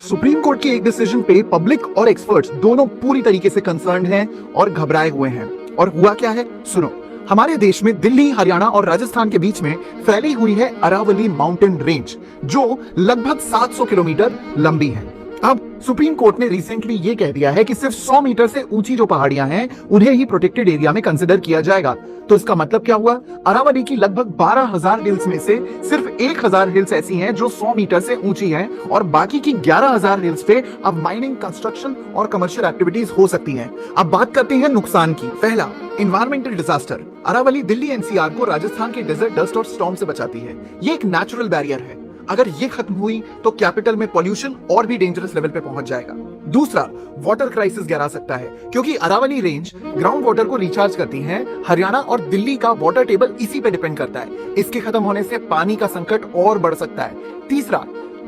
Supreme court की एक decision पे पब्लिक और एक्सपर्ट्स दोनों पूरी तरीके से कंसर्न्ड हैं और घबराए हुए हैं। और हुआ क्या है सुनो। हमारे देश में दिल्ली, हरियाणा और राजस्थान के बीच में फैली हुई है अरावली माउंटेन रेंज, जो लगभग 700 किलोमीटर लंबी है। अब सुप्रीम कोर्ट ने रिसेंटली ये कह दिया है कि सिर्फ 100 मीटर से ऊंची जो पहाड़ियां हैं उन्हें ही प्रोटेक्टेड एरिया में कंसिडर किया जाएगा। तो इसका मतलब क्या हुआ? अरावली की लगभग 12,000 हिल्स में से सिर्फ 1,000 हिल्स ऐसी हैं जो 100 मीटर से ऊंची हैं और बाकी की 11,000 हिल्स पे अब माइनिंग, कंस्ट्रक्शन और कमर्शियल एक्टिविटीज हो सकती हैं। अब बात करते हैं नुकसान की। पहला, environmental disaster. Aravalli Delhi NCR को राजस्थान के डेजर्ट, डस्ट और स्टॉर्म से बचाती है। ये एक नेचुरल बैरियर है। अगर ये खत्म हुई तो कैपिटल में पॉल्यूशन और भी डेंजरस लेवल पे पहुंच जाएगा। दूसरा, वाटर क्राइसिस गहरा सकता है, क्योंकि अरावली रेंज ग्राउंड वाटर को रिचार्ज करती है। हरियाणा और दिल्ली का वाटर टेबल इसी पे डिपेंड करता है। इसके खत्म होने से पानी का संकट और बढ़ सकता है। तीसरा,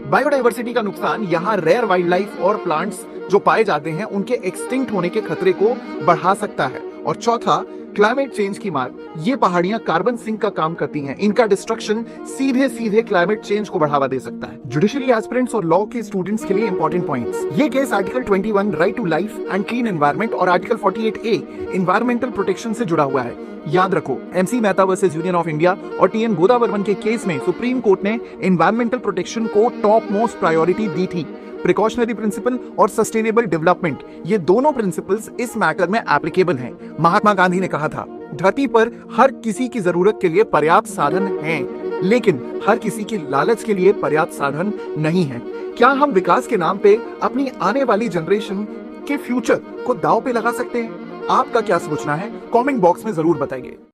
बायोडायवर्सिटी का नुकसान। यहाँ रेयर वाइल्ड लाइफ और प्लांट्स जो पाए जाते हैं उनके एक्सटिंक्ट होने के खतरे को बढ़ा सकता है। और चौथा, क्लाइमेट चेंज की मार। ये पहाड़ियां कार्बन सिंक का काम करती हैं। इनका डिस्ट्रक्शन सीधे सीधे क्लाइमेट चेंज को बढ़ावा दे सकता है। जुडिशरी एस्पिरेंट्स और लॉ के स्टूडेंट्स के लिए इंपॉर्टेंट पॉइंट्स। ये case article 21 right to life and clean environment और आर्टिकल 48A एनवायरमेंटल प्रोटेक्शन से जुड़ा हुआ है। याद रखो, MC Mehta versus Union of India और TN गोदावर्मन के केस में सुप्रीम कोर्ट ने एनवायरमेंटल प्रोटेक्शन को टॉप मोस्ट प्रायोरिटी दी थी। प्रिकॉशनरी प्रिंसिपल और सस्टेनेबल डेवलपमेंट, ये दोनों प्रिंसिपल्स इस मैटर में एप्लीकेबल हैं। महात्मा गांधी ने कहा था, धरती पर हर किसी की जरूरत के लिए पर्याप्त साधन हैं, लेकिन हर किसी की लालच के लिए पर्याप्त साधन नहीं है। क्या हम विकास के नाम पे अपनी आने वाली जनरेशन के फ्यूचर को दांव पे लगा सकते हैं? आपका क्या सोचना है? कमेंट बॉक्स में जरूर बताइए।